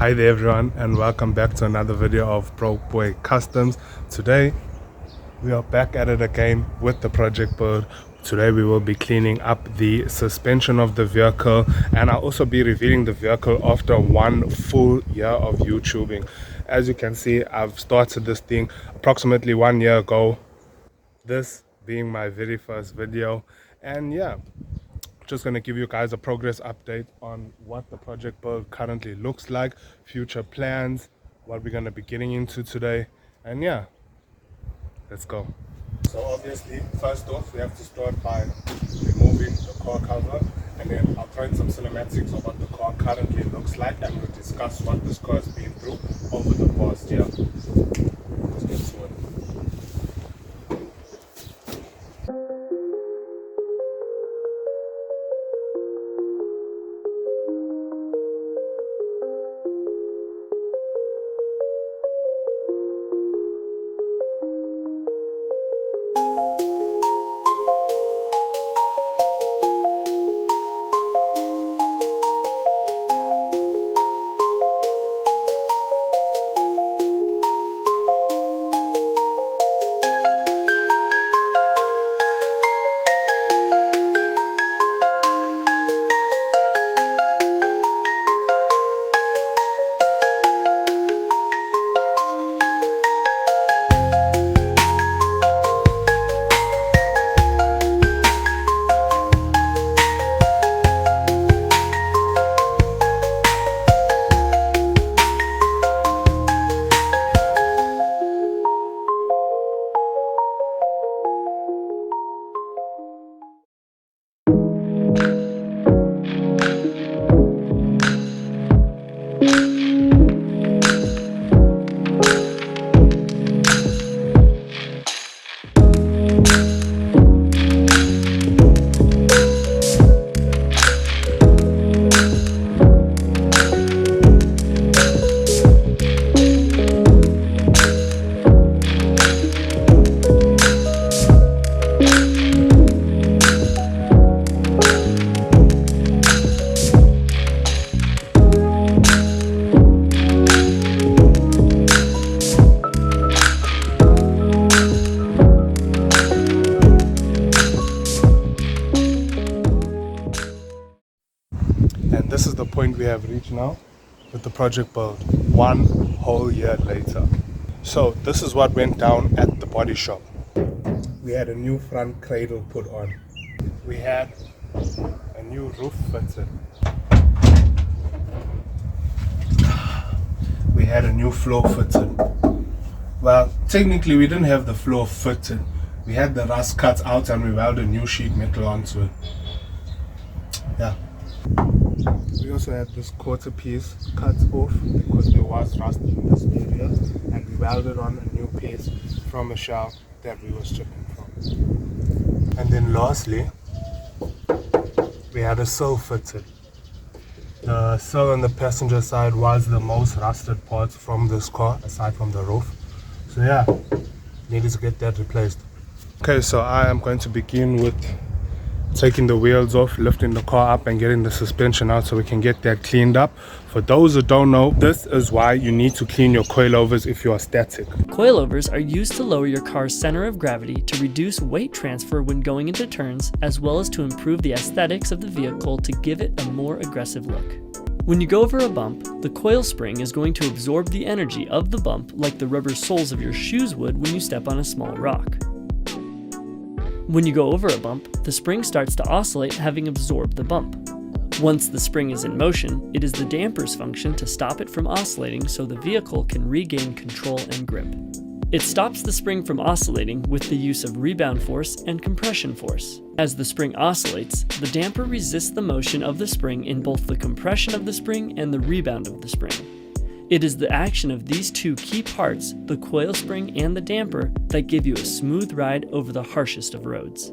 Hi there everyone, and welcome back to another video of Pro Boy Customs. Today we are back at it again with the project build. Today we will be cleaning up the suspension of the vehicle, and I'll also be revealing the vehicle after 1 full year of YouTubing. As you can see, I've started this thing approximately 1 year ago, this being my very first video. And yeah, just going to give you guys a progress update on what the project build currently looks like, future plans, what we're going to be getting into today. And yeah, let's go. So obviously, first off, we have to start by removing the car cover, and then I'll throw in some cinematics of what the car currently looks like, and we'll discuss what this car has been through over the past year. Let's get to it. And this is the point we have reached now with the project build 1 whole year later. So this is what went down at the body shop. We had a new front cradle put on. We had a new roof fitted. We had a new floor fitted. Well, technically we didn't have the floor fitted. We had the rust cut out and we welded new sheet metal onto it. Yeah. We also had this quarter piece cut off because there was rust in this area, and we welded on a new piece from a shell that we were stripping from. And then lastly, we had a sill fitted. The sill on the passenger side was the most rusted part from this car, aside from the roof. So yeah, needed to get that replaced. Okay, so I am going to begin with taking the wheels off, lifting the car up and getting the suspension out so we can get that cleaned up. For those who don't know, this is why you need to clean your coilovers if you are static. Coilovers are used to lower your car's center of gravity to reduce weight transfer when going into turns, as well as to improve the aesthetics of the vehicle to give it a more aggressive look. When you go over a bump, the coil spring is going to absorb the energy of the bump like the rubber soles of your shoes would when you step on a small rock. When you go over a bump, the spring starts to oscillate, having absorbed the bump. Once the spring is in motion, it is the damper's function to stop it from oscillating so the vehicle can regain control and grip. It stops the spring from oscillating with the use of rebound force and compression force. As the spring oscillates, the damper resists the motion of the spring in both the compression of the spring and the rebound of the spring. It is the action of these two key parts, the coil spring and the damper, that give you a smooth ride over the harshest of roads.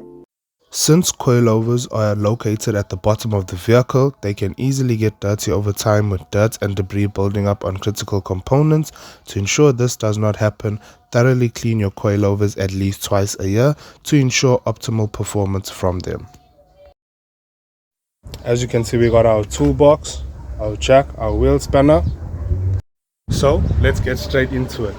Since coilovers are located at the bottom of the vehicle, they can easily get dirty over time with dirt and debris building up on critical components. To ensure this does not happen, thoroughly clean your coilovers at least twice a year to ensure optimal performance from them. As you can see, we got our toolbox, our jack, our wheel spanner, So let's get straight into it.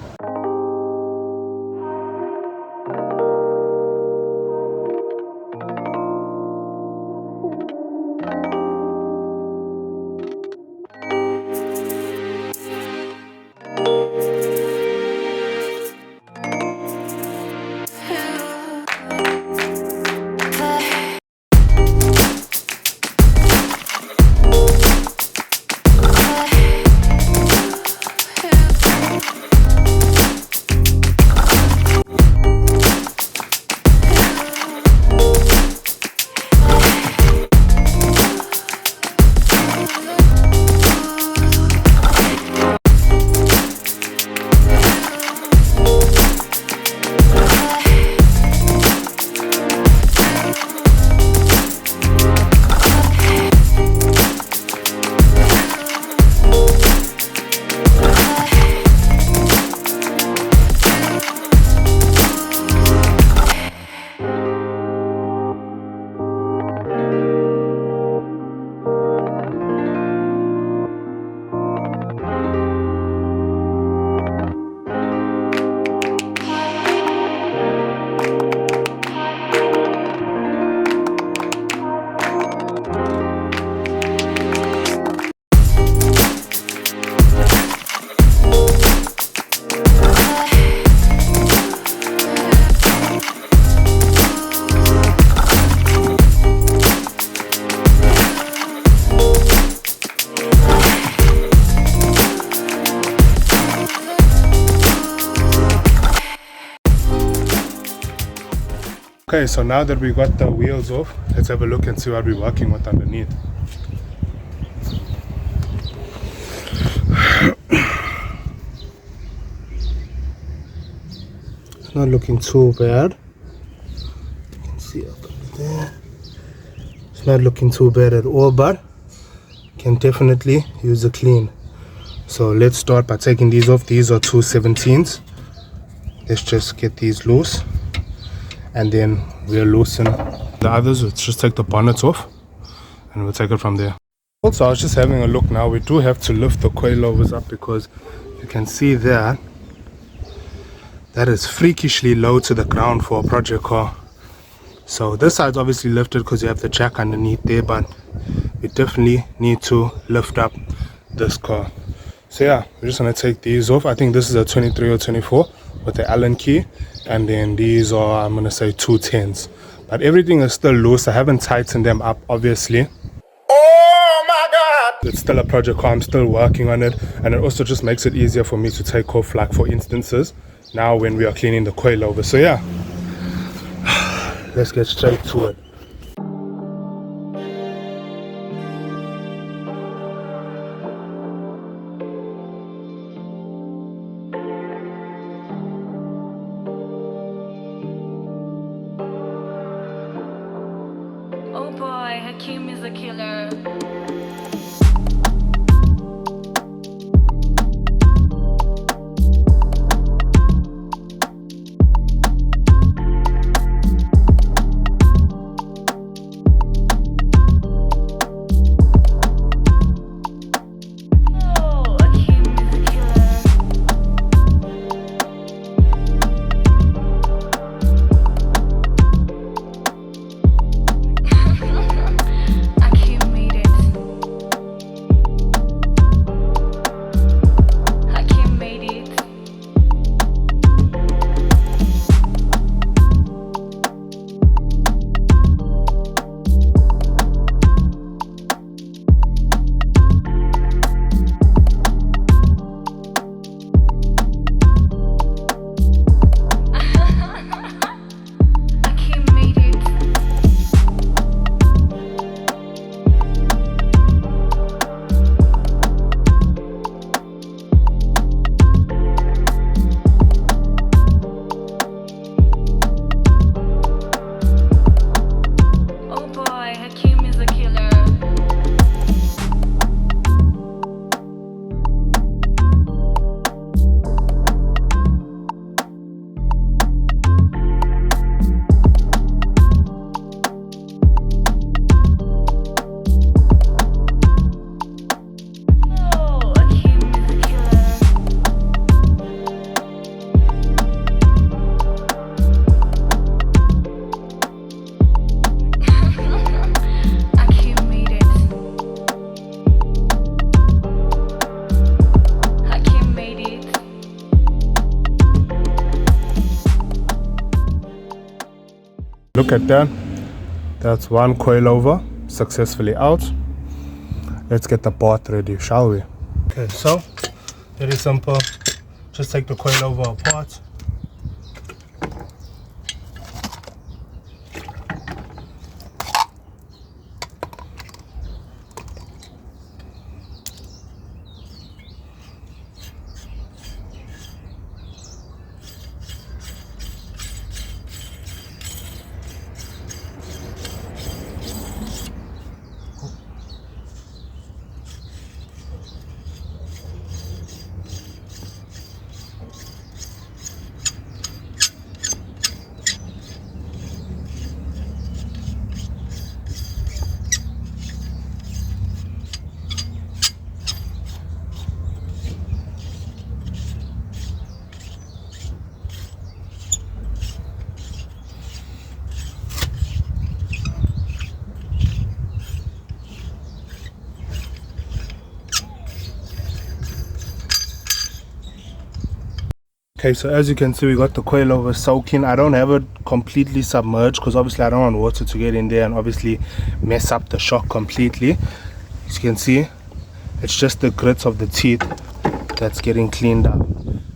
Okay, so now that we got the wheels off, let's have a look and see what we're working with underneath. It's not looking too bad. You can see up there. It's not looking too bad at all, but can definitely use a clean. So let's start by taking these off. These are 217s. Let's just get these loose, and then we'll loosen the others. Let's just take the bonnet off and we'll take it from there. Also, I was just having a look now. We do have to lift the coilovers up because you can see there that is freakishly low to the ground for a project car. So this side's obviously lifted because you have the jack underneath there, but we definitely need to lift up this car. So yeah, we're just going to take these off. I think this is a 23 or 24 with the Allen key, and then these are, I'm going to say, 210s. But everything is still loose. I haven't tightened them up, obviously. Oh my God! It's still a project car. I'm still working on it, and it also just makes it easier for me to take off, like for instances, now when we are cleaning the coilover. So yeah, let's get straight to it. Oh boy, Hakeem is a killer. Oh, Hakeem is a killer. Hakeem made it. look at that. That's one coilover successfully out. Let's get the part ready, shall we? Okay, so very simple. Just take the coilover apart. Okay, so as you can see, we got the coilover soaking. I don't have it completely submerged because obviously I don't want water to get in there and obviously mess up the shock completely. As you can see, it's just the grits of the teeth that's getting cleaned up.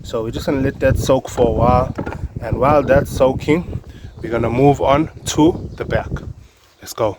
So we're just gonna let that soak for a while, and while that's soaking, we're gonna move on to the back. Let's go.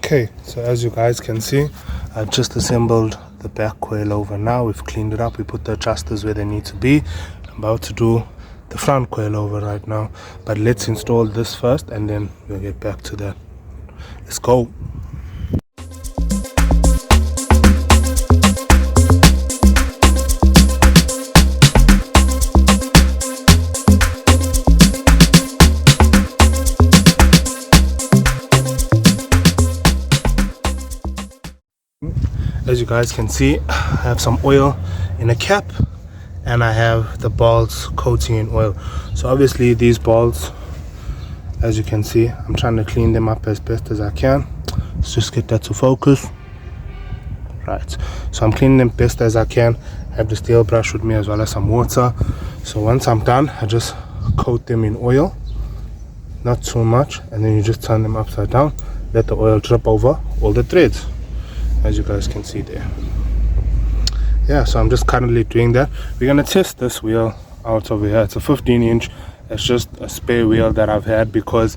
Okay, so as you guys can see, I've just assembled the back coilover now. We've cleaned it up, we put the adjusters where they need to be. I'm about to do the front coilover right now, but let's install this first and then we'll get back to that. Let's go. As you guys can see, I have some oil in a cap and I have the balls coating in oil. So obviously these balls, as you can see, I'm trying to clean them up as best as I can. Let's just get that to focus. Right, so I'm cleaning them best as I can. I have the steel brush with me as well as some water. So once I'm done, I just coat them in oil, not too much, and then you just turn them upside down, let the oil drip over all the threads, as you guys can see there. Yeah, so I'm just currently doing that. We're gonna test this wheel out over here. It's a 15-inch. It's just a spare wheel that I've had because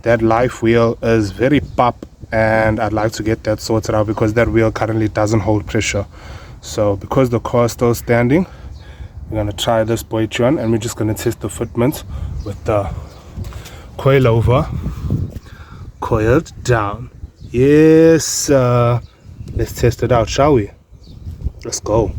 that life wheel is very pop and I'd like to get that sorted out because that wheel currently doesn't hold pressure. So because the car is still standing, we're gonna try this boy on and we're just gonna test the fitment with the coilover coiled down. Yes, let's test it out, shall we? Let's go.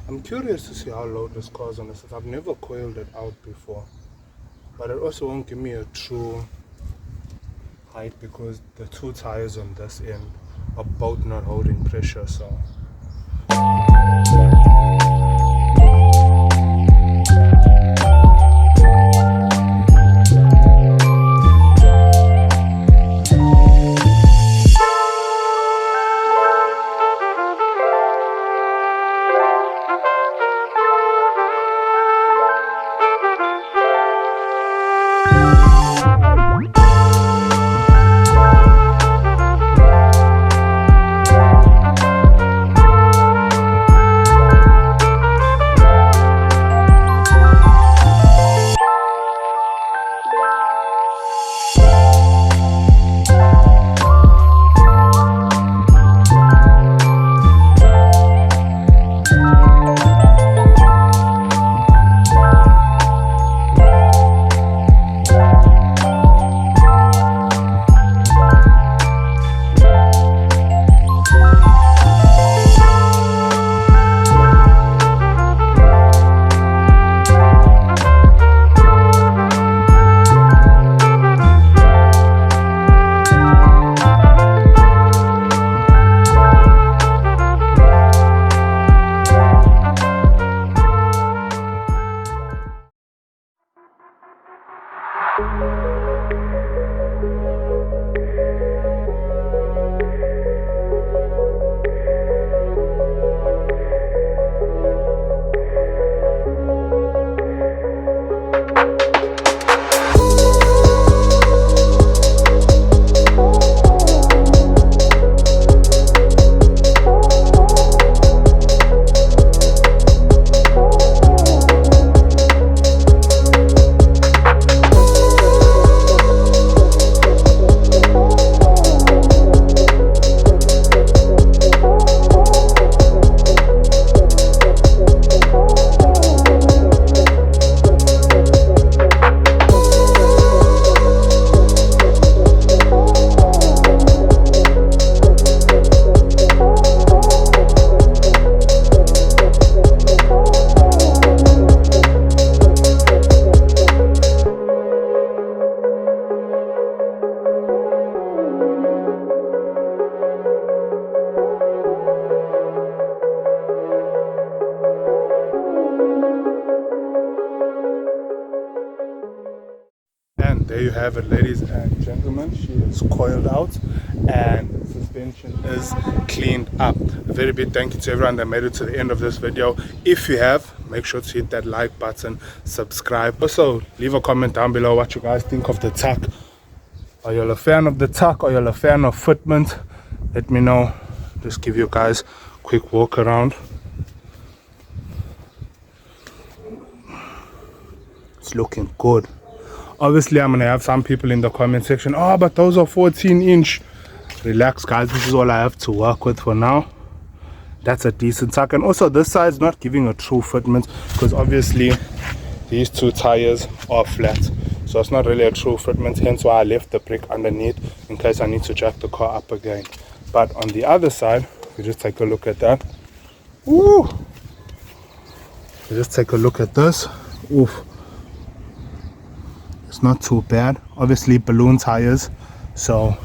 I'm curious to see how low this car is on this. I've never coiled it out before, but it also won't give me a true height because the two tires on this end are both not holding pressure. So there you have it, ladies and gentlemen. She is coiled out and suspension is cleaned up. A very big thank you to everyone that made it to the end of this video. If you have, make sure to hit that like button, subscribe. Also, leave a comment down below what you guys think of the tuck. Are you all a fan of the tuck? Are you all a fan of fitment? Let me know. Just give you guys a quick walk around. It's looking good. Obviously, I'm gonna have some people in the comment section, oh, but those are 14-inch. Relax, guys, this is all I have to work with for now. That's a decent tuck. And also this side's not giving a true fitment, because obviously these two tires are flat, so it's not really a true fitment, hence why I left the brick underneath in case I need to jack the car up again. But on the other side, you just take a look at that. Woo! You just take a look at this. Oof. It's not too bad. Obviously balloon tires. So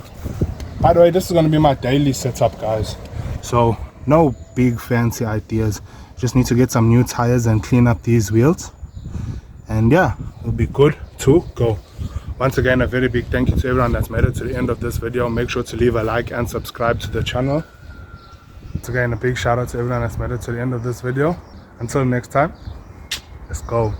by the way, this is going to be my daily setup, guys. So no big fancy ideas, just need to get some new tires and clean up these wheels, and yeah, it'll be good to go. Once again, a very big thank you to everyone that's made it to the end of this video. Make sure to leave a like and subscribe to the channel. Once again, a big shout out to everyone that's made it to the end of this video. Until next time, let's go.